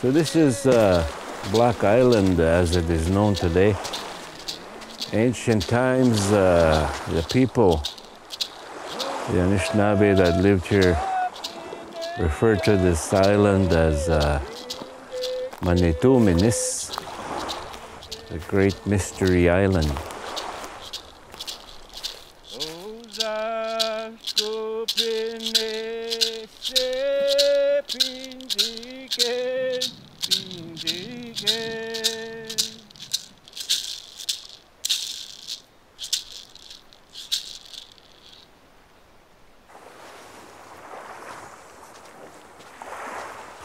So this is Black Island as it is known today. Ancient times, the people, the Anishinaabe that lived here, referred to this island as Manitou Minis, the Great Mystery Island.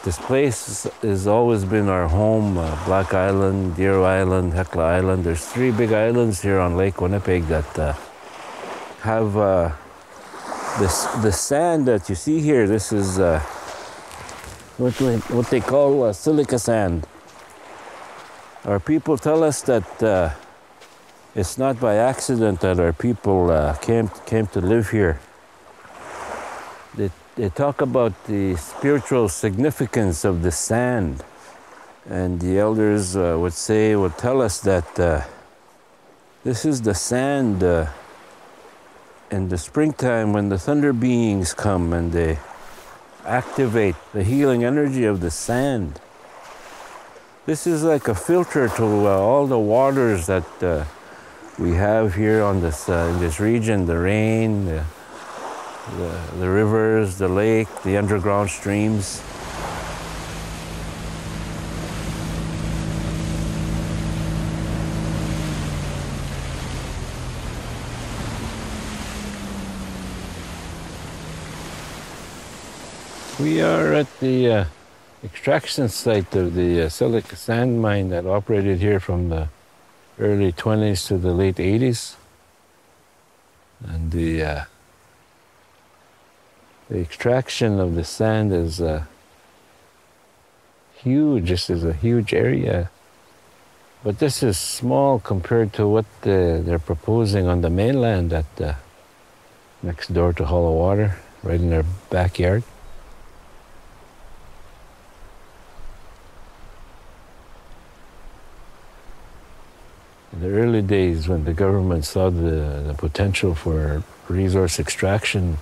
This place has always been our home, Black Island, Deer Island, Hecla Island. There's 3 big islands here on Lake Winnipeg that have the sand that you see here. This is what they call silica sand. Our people tell us that it's not by accident that our people came to live here. They talk about the spiritual significance of the sand, and the elders would tell us that this is the sand in the springtime when the thunder beings come and they activate the healing energy of the sand. This is like a filter to all the waters that we have here on this in this region, the rain, the rivers, the lake, the underground streams. We are at the extraction site of the silica sand mine that operated here from the early 20s to the late 80s. And the extraction of the sand is huge. This is a huge area. But this is small compared to what they're proposing on the mainland at next door to Hollow Water, right in their backyard. In the early days when the government saw the potential for resource extraction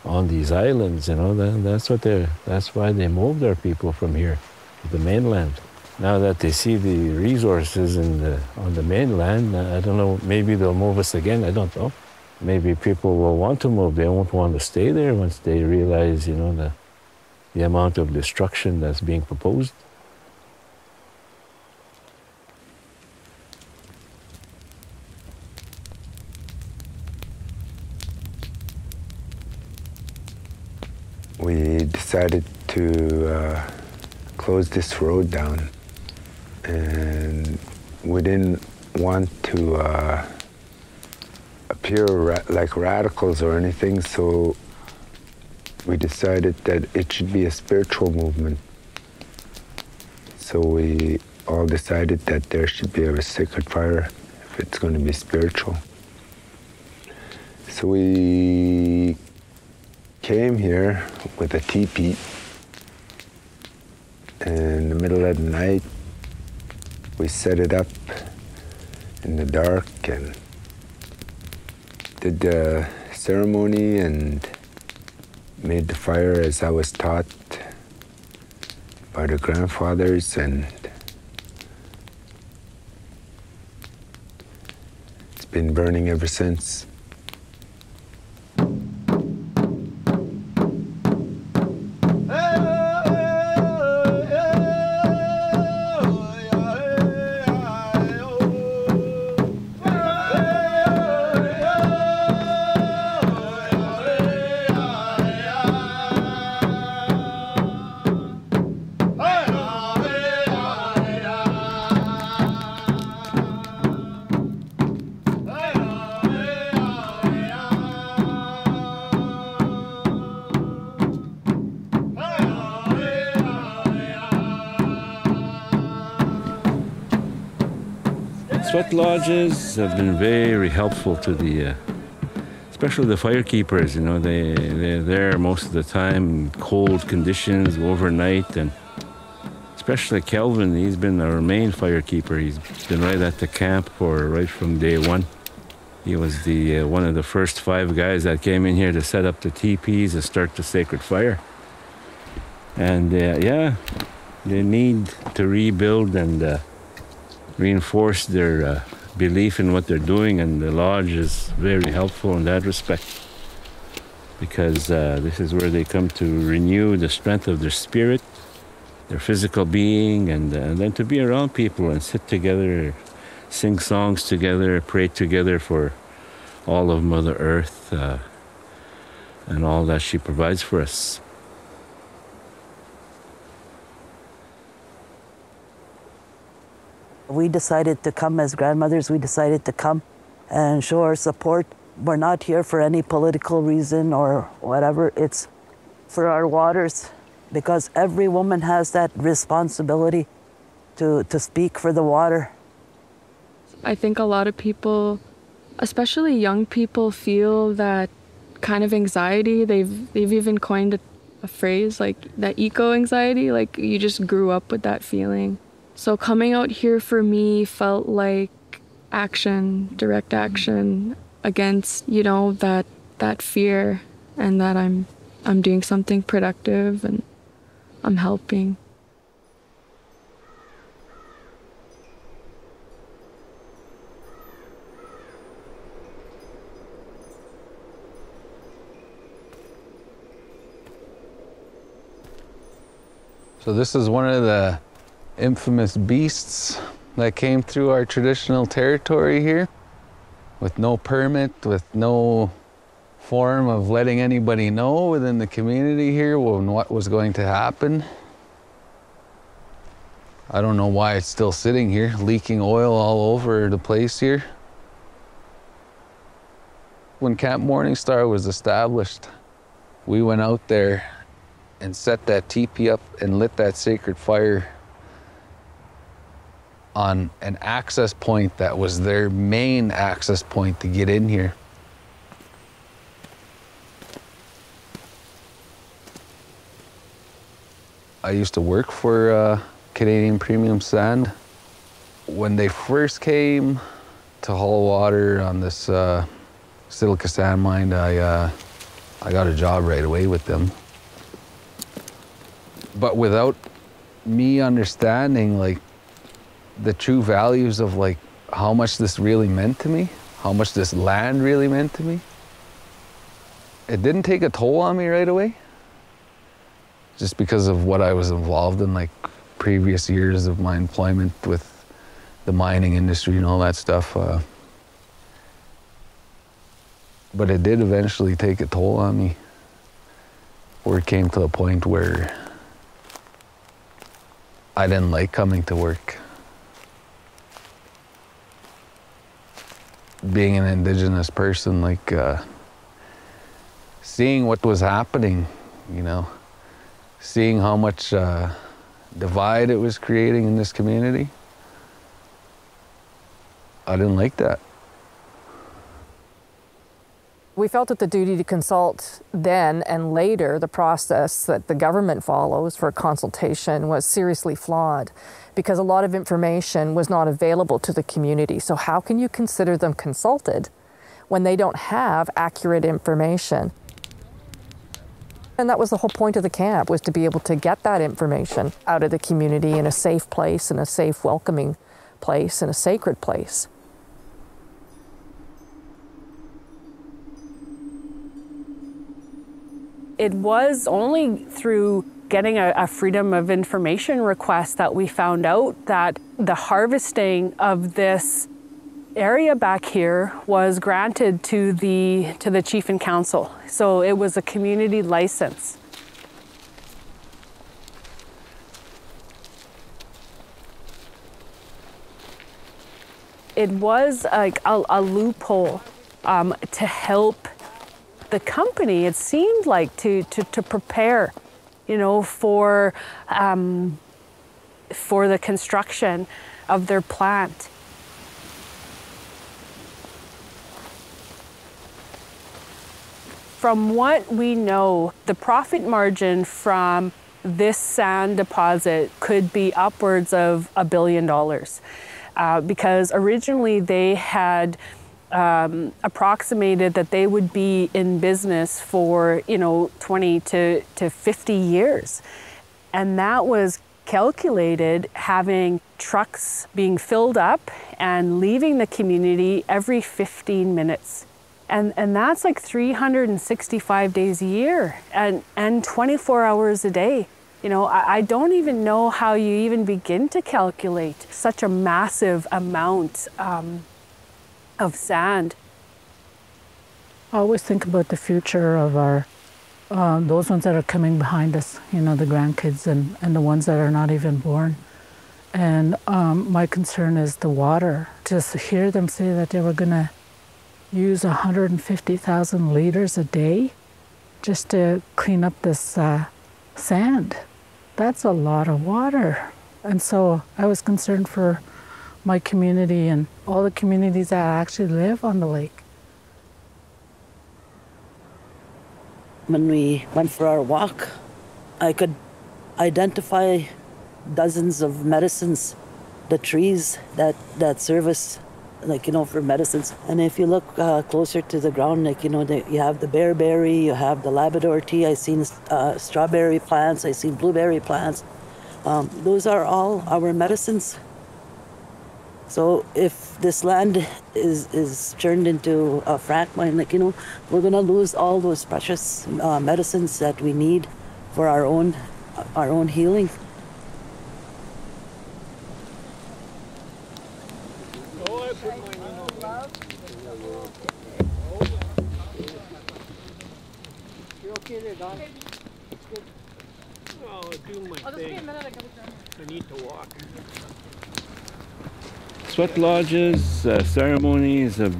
on these islands, that's why they moved our people from here to the mainland. Now that they see the resources on the mainland, I don't know, maybe they'll move us again, I don't know. Maybe people will want to move, they won't want to stay there once they realize, the amount of destruction that's being proposed. We decided to close this road down, and we didn't want to appear like radicals or anything, so we decided that it should be a spiritual movement. So we all decided that there should be a sacred fire if it's going to be spiritual. So we came here with a teepee. In the middle of the night, we set it up in the dark and did the ceremony and made the fire as I was taught by the grandfathers, and it's been burning ever since. Sweat lodges have been very helpful to especially the firekeepers. They're there most of the time in cold conditions overnight, and especially Kelvin, he's been our main firekeeper. He's been right at the camp right from day one. He was the one of the first 5 guys that came in here to set up the teepees and start the sacred fire. And yeah, they need to rebuild and reinforce their belief in what they're doing, and the lodge is very helpful in that respect, because this is where they come to renew the strength of their spirit, their physical being, and then to be around people and sit together, sing songs together, pray together for all of Mother Earth and all that she provides for us. We decided to come as grandmothers. We decided to come and show our support. We're not here for any political reason or whatever. It's for our waters, because every woman has that responsibility to speak for the water. I think a lot of people, especially young people, feel that kind of anxiety. They've even coined a phrase like that eco-anxiety, like you just grew up with that feeling. So coming out here for me felt like action, direct action against, you know, that fear, and that I'm doing something productive and I'm helping. So this is one of the infamous beasts that came through our traditional territory here with no permit, with no form of letting anybody know within the community here what was going to happen. I don't know why it's still sitting here, leaking oil all over the place here. When Camp Morningstar was established, we went out there and set that teepee up and lit that sacred fire on an access point that was their main access point to get in here. I used to work for Canadian Premium Sand. When they first came to haul water on this silica sand mine, I got a job right away with them. But without me understanding like the true values of like how much this really meant to me, how much this land really meant to me, it didn't take a toll on me right away. Just because of what I was involved in, like previous years of my employment with the mining industry and all that stuff. But it did eventually take a toll on me, where it came to a point where I didn't like coming to work. Being an Indigenous person, like seeing what was happening, you know, seeing how much divide it was creating in this community, I didn't like that. We felt that the duty to consult then and later, the process that the government follows for consultation, was seriously flawed, because a lot of information was not available to the community. So how can you consider them consulted when they don't have accurate information? And that was the whole point of the camp, was to be able to get that information out of the community in a safe place, in a safe, welcoming place, in a sacred place. It was only through getting a Freedom of Information request that we found out that the harvesting of this area back here was granted to the chief and council. So it was a community license. It was like a loophole to help the company, it seemed like, to prepare, you know, for the construction of their plant. From what we know, the profit margin from this sand deposit could be upwards of $1 billion because originally they had approximated that they would be in business for 20 to 50 years, and that was calculated having trucks being filled up and leaving the community every 15 minutes. And that's like 365 days a year and 24 hours a day. I don't even know how you even begin to calculate such a massive amount of sand. I always think about the future of our those ones that are coming behind us, the grandkids and the ones that are not even born. And my concern is the water. Just to hear them say that they were going to use 150,000 liters a day just to clean up this sand. That's a lot of water. And so I was concerned for my community and all the communities that actually live on the lake. When we went for our walk, I could identify dozens of medicines, the trees that serve us, for medicines. And if you look closer to the ground, you have the bearberry, you have the Labrador tea. I seen strawberry plants, I seen blueberry plants. Those are all our medicines. So if this land is turned into a frack mine, we're gonna lose all those precious medicines that we need for our own healing. Sweat lodges, ceremonies have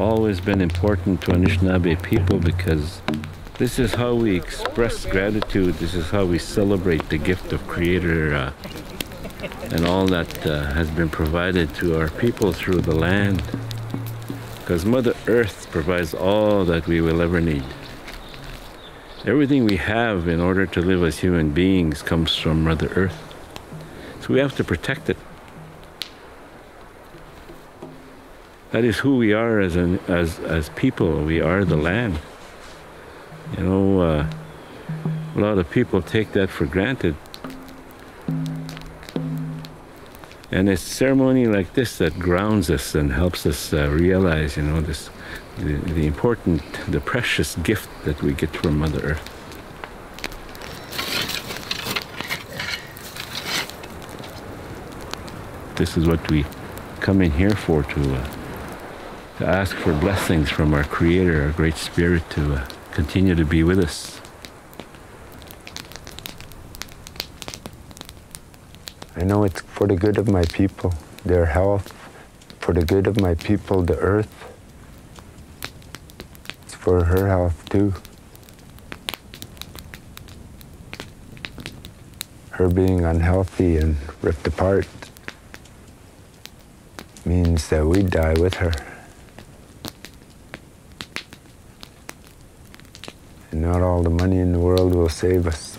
always been important to Anishinaabe people because this is how we express gratitude. This is how we celebrate the gift of Creator and all that has been provided to our people through the land. Because Mother Earth provides all that we will ever need. Everything we have in order to live as human beings comes from Mother Earth. So we have to protect it. That is who we are as people. We are the land. A lot of people take that for granted. And it's ceremony like this that grounds us and helps us realize, the important, the precious gift that we get from Mother Earth. This is what we come in here for, to ask for blessings from our Creator, our Great Spirit, to continue to be with us. I know it's for the good of my people, their health, for the good of my people, the earth. It's for her health too. Her being unhealthy and ripped apart means that we die with her. And not all the money in the world will save us.